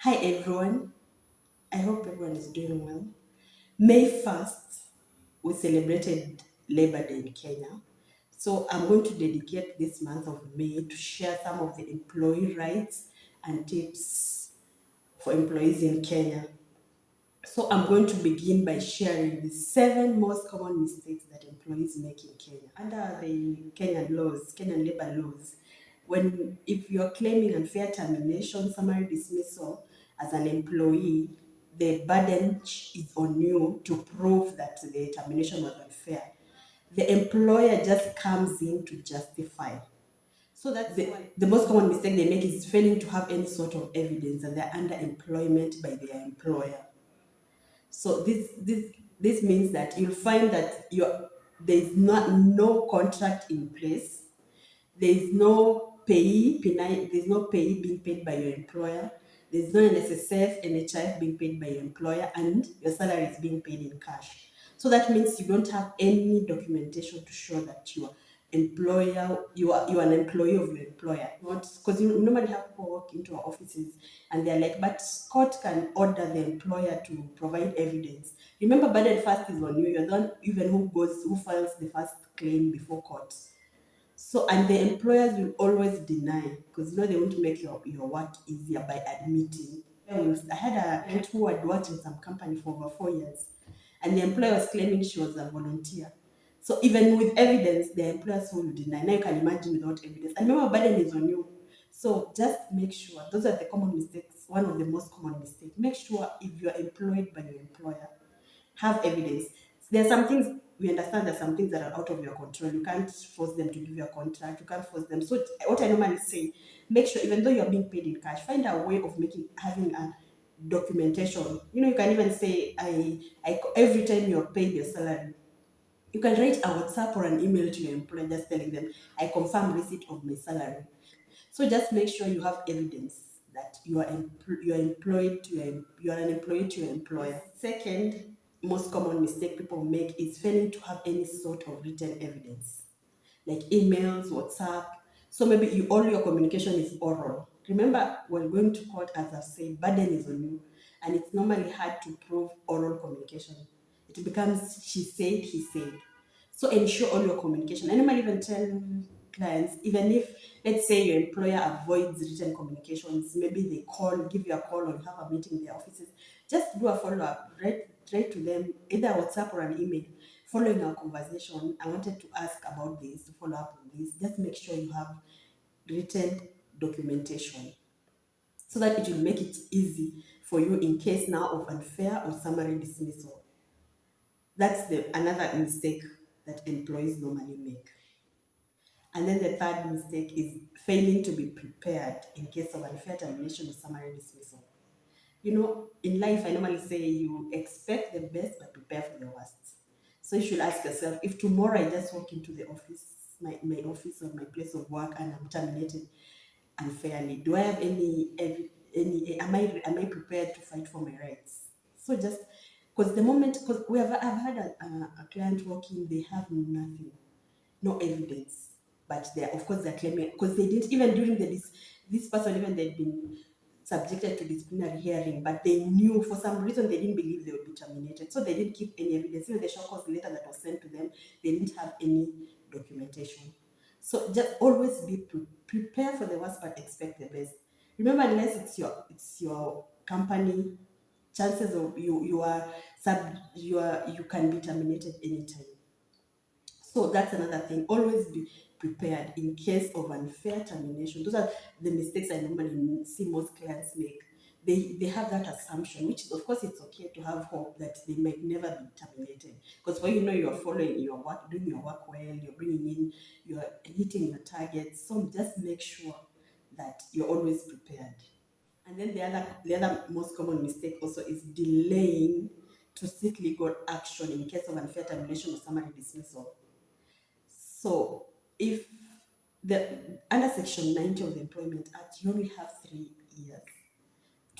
Hi everyone, I hope everyone is doing well. May 1st, we celebrated Labor Day in Kenya. So I'm going to dedicate this month of May to share some of the employee rights and tips for employees in Kenya. So I'm going to begin by sharing the 7 most common mistakes that employees make in Kenya. Under the Kenyan labor laws, if you're claiming unfair termination, summary dismissal as an employee, the burden is on you to prove that the termination was unfair. The employer just comes in to justify. So that's the most common mistake they make is failing to have any sort of evidence that they're under employment by their employer. So this means that you'll find that there's no contract in place. There's no payee being paid by your employer. There's no NSSF, NHIF being paid by your employer, and your salary is being paid in cash. So that means you don't have any documentation to show that you are an employee of your employer. Not because you normally have people walk into our offices and they're like, but court can order the employer to provide evidence. Remember, burden first is on you. You're the one even who files the first claim before court. So, and the employers will always deny because they want to make your work easier by admitting. I had a client who had worked in some company for over 4 years, and the employer was claiming she was a volunteer. So, even with evidence, the employers will deny. Now, you can imagine without evidence. And remember, burden is on you. So, just make sure those are the common mistakes, one of the most common mistakes. Make sure if you're employed by your employer, have evidence. There are some things we understand. There are some things that are out of your control. You can't force them to give you a contract. You can't force them. So what I normally say, make sure even though you're being paid in cash, find a way of having a documentation. You can even say, every time you're paid your salary, you can write a WhatsApp or an email to your employer just telling them, I confirm receipt of my salary. So just make sure you have evidence that you are an employee to your employer. Second most common mistake people make is failing to have any sort of written evidence, like emails, WhatsApp. So maybe all your communication is oral. Remember, when going to court, as I've said, burden is on you, and it's normally hard to prove oral communication. It becomes she said, he said. So ensure all your communication. I normally even tell clients, even if let's say your employer avoids written communications, maybe they give you a call or you have a meeting in their offices, just do a follow-up, write to them either WhatsApp or an email. Following our conversation, I wanted to ask about this, to follow up on this. Just make sure you have written documentation so that it will make it easy for you in case now of unfair or summary dismissal. That's another mistake that employees normally make. And then the third mistake is failing to be prepared in case of unfair termination or summary dismissal. In life, I normally say you expect the best but prepare for the worst. So you should ask yourself, if tomorrow I just walk into the office, my office or my place of work, and I'm terminated unfairly, do I have am I prepared to fight for my rights? So just because I've had a client walking, they have nothing, no evidence, but they're claiming because they didn't even during this person, even they'd been subjected to disciplinary hearing, but they knew for some reason they didn't believe they would be terminated, so they didn't keep any evidence. Even the short cause letter that was sent to them, they didn't have any documentation. So just always be prepare for the worst but expect the best. Remember, unless it's your company, chances of you can be terminated anytime. So that's another thing. Always be prepared in case of unfair termination. Those are the mistakes I normally see most clients make. They have that assumption, which is, of course, it's okay to have hope that they might never be terminated. Because you're following your work, doing your work well, you're hitting your targets. So just make sure that you're always prepared. And then the other most common mistake also is delaying to seek legal action in case of unfair termination or summary dismissal. So if under Section 90 of the Employment Act, you only have 3 years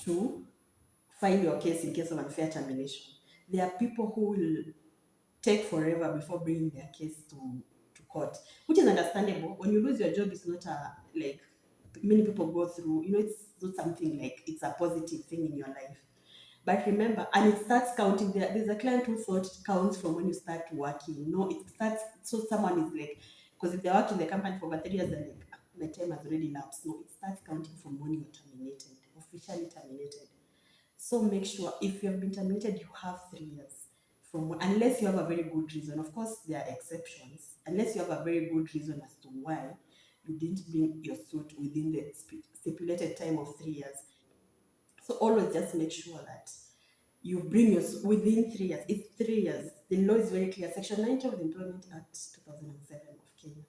to file your case in case of unfair termination. There are people who will take forever before bringing their case to court, which is understandable. When you lose your job, it's not like many people go through. It's not something like it's a positive thing in your life. But remember, and it starts counting. There's a client who thought it counts from when you start working. No, it starts, so someone is like, because if they're working in the company for over 3 years, they're like, "Ah, my time has already lapsed." No, it starts counting from when you're terminated, officially terminated. So make sure if you have been terminated, you have 3 years from unless you have a very good reason. Of course, there are exceptions. Unless you have a very good reason as to why you didn't bring your suit within the stipulated time of 3 years. So always just make sure that you bring your within 3 years. It's 3 years. The law is very clear. Section 90 of the Employment Act 2007 of Kenya.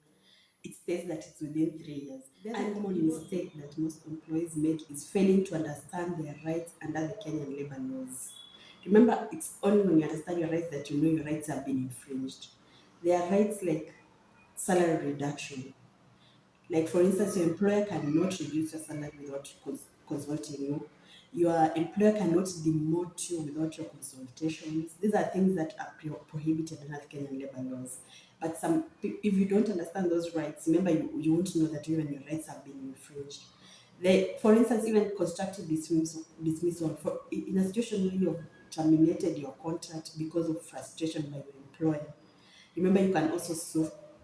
It states that it's within 3 years. The other common mistake that most employees make is failing to understand their rights under the Kenyan labor laws. Remember, it's only when you understand your rights that you know your rights have been infringed. There are rights like salary reduction. Like, for instance, your employer cannot reduce your salary without consulting you. Your employer cannot demote you without your consultations. These are things that are prohibited under Kenyan labor laws. But if you don't understand those rights, remember, you won't know that even your rights have been infringed. For instance, even constructive dismissal in a situation where you have terminated your contract because of frustration by your employer. Remember, you can also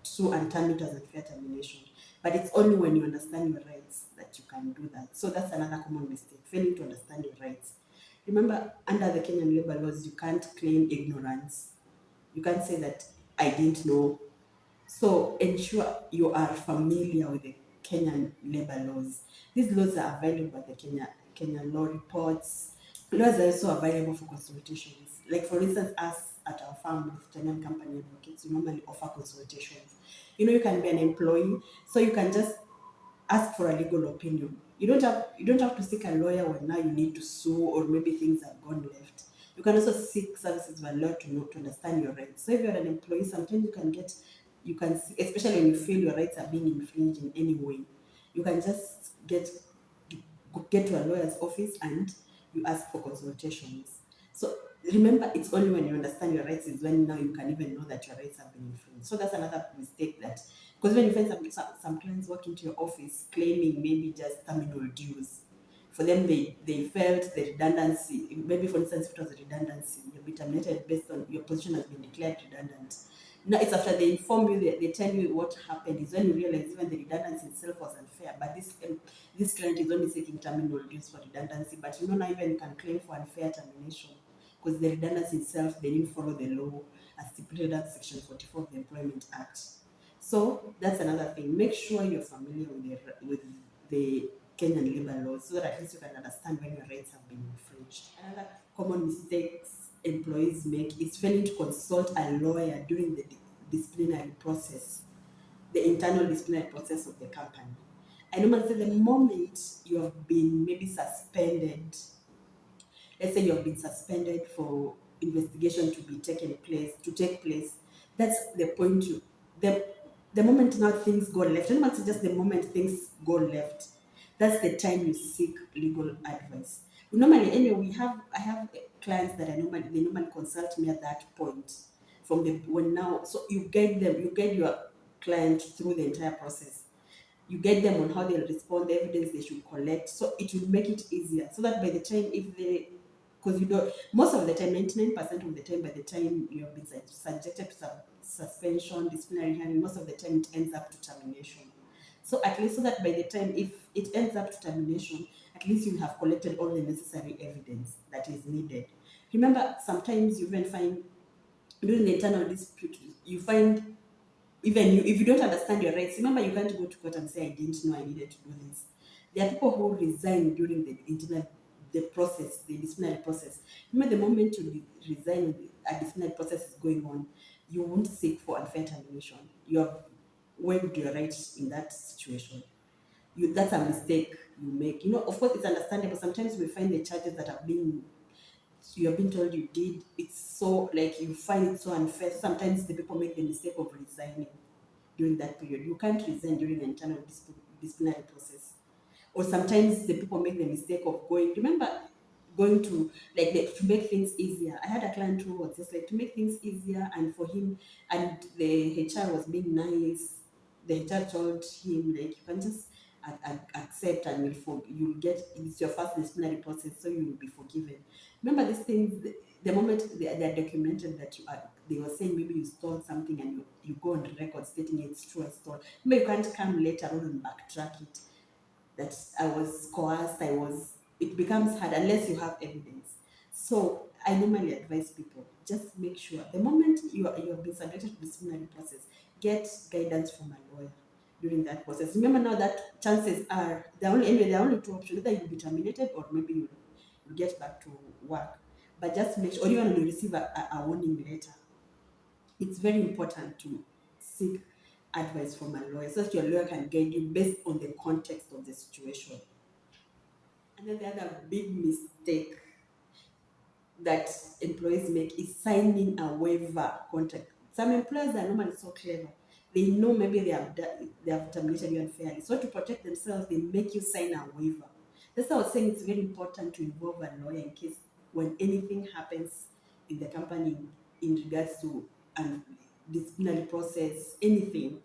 sue and term it as unfair termination. But it's only when you understand your rights that you can do that. So that's another common mistake, failing to understand your rights. Remember, under the Kenyan labor laws, you can't claim ignorance. You can't say that I didn't know. So ensure you are familiar with the Kenyan labor laws. These laws are available at the Kenya law reports. Lawyers are also available for consultations. Like, for instance, us at our firm with Kenyan company advocates, we normally offer consultations. You can be an employee, so you can just ask for a legal opinion. You don't have to seek a lawyer when now you need to sue or maybe things have gone left. You can also seek services of a lawyer to understand your rights. So if you're an employee, sometimes especially when you feel your rights are being infringed in any way, you can just get to a lawyer's office and you ask for consultations. So remember, it's only when you understand your rights is when now you can even know that your rights have been infringed. So that's another mistake, that because when you find some clients walk into your office claiming maybe just terminal dues, for them they felt the redundancy. Maybe, for instance, if it was a redundancy, you'll be terminated based on your position has been declared redundant. Now it's after they inform you, they tell you what happened, is when you realize even the redundancy itself was unfair. But this client is only seeking terminal dues for redundancy, but now even you can claim for unfair termination because the redundancy itself, they didn't follow the law as stipulated at Section 44 of the Employment Act. So that's another thing. Make sure you're familiar with the Kenyan labor laws so that at least you can understand when your rights have been infringed. Another common mistakes employees make is failing to consult a lawyer during the disciplinary process, the internal disciplinary process of the company. I normally say the moment you have been maybe suspended, let's say you have been suspended for investigation to take place, that's the point the moment now things go left. Not just the moment things go left, that's the time you seek legal advice. Normally, anyway, I have clients that they normally consult me at that point from the when now. So you guide your client through the entire process. You get them on how they'll respond, the evidence they should collect. So it will make it easier. So that by the time, because you don't, most of the time, 99% of the time, by the time you have been subjected to suspension, disciplinary hearing, most of the time it ends up to termination. So at least, so that by the time, if it ends up to termination, at least you have collected all the necessary evidence that is needed. Remember, sometimes you even find during the internal dispute, you find even if you don't understand your rights, remember, you can't go to court and say, I didn't know I needed to do this. There are people who resign during the process, the disciplinary process. Remember, the moment you resign, a disciplinary process is going on, you won't seek for unfair termination. You have waived your rights in that situation. That's a mistake you make. Of course, it's understandable. Sometimes we find the charges that you have been told you did, it's so, like, you find it so unfair. Sometimes the people make the mistake of resigning during that period. You can't resign during the internal disciplinary process. Or sometimes the people make the mistake of going to, like, to make things easier. I had a client who was just like, to make things easier, and for him, and the HR was being nice. The HR told him, like, you can just accept, and you'll get, it's your first disciplinary process, so you will be forgiven. Remember these things, the moment they're documented that they were saying maybe you stole something and you go on record stating it's true, I stole. Maybe you can't come later on and backtrack it that I was coerced, it becomes hard unless you have evidence. So I normally advise people, just make sure the moment you have been subjected to disciplinary process, get guidance from a lawyer during that process. Remember now that chances are there are only two options: either you'll be terminated or maybe you'll get back to work. But just make sure, or even when you receive a warning letter, it's very important to seek advice from a lawyer so that your lawyer can guide you based on the context of the situation. And then the other big mistake that employees make is signing a waiver contract. Some employers are normally so clever. They know maybe they have terminated you unfairly. So to protect themselves, they make you sign a waiver. That's why I was saying it's very important to involve a lawyer in case when anything happens in the company in regards to disciplinary process, anything,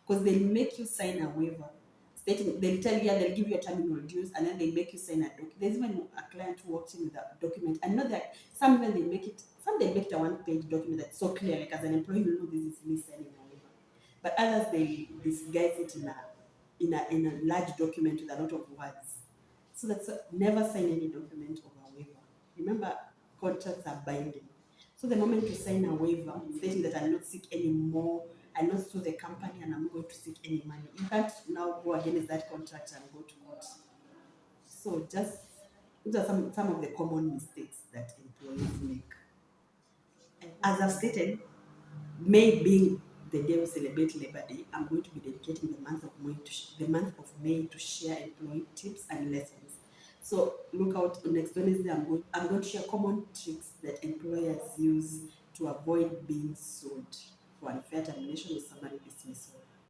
because they make you sign a waiver stating, they'll tell you, yeah, they'll give you a terminal dues, and then they make you sign a document. There's even a client who walks in with a document. I know that some even they make it a one-page document that's so clear, like as an employee, you know this is me signing a waiver. But others, they disguise it in a large document with a lot of words. So that's never sign any document of a waiver. Remember, contracts are binding. So the moment you sign a waiver stating that I'll not seek any more, I'll not sue the company, and I'm not going to seek any money, you can't now go against that contract and go to court. So just these are some of the common mistakes that employees make. And as I've stated, May being the day we celebrate Labor Day, I'm going to be dedicating the month of May to share employee tips and lessons. So look out next Wednesday. I'm going to share common tricks that employers use to avoid being sued for unfair termination or summary dismissal.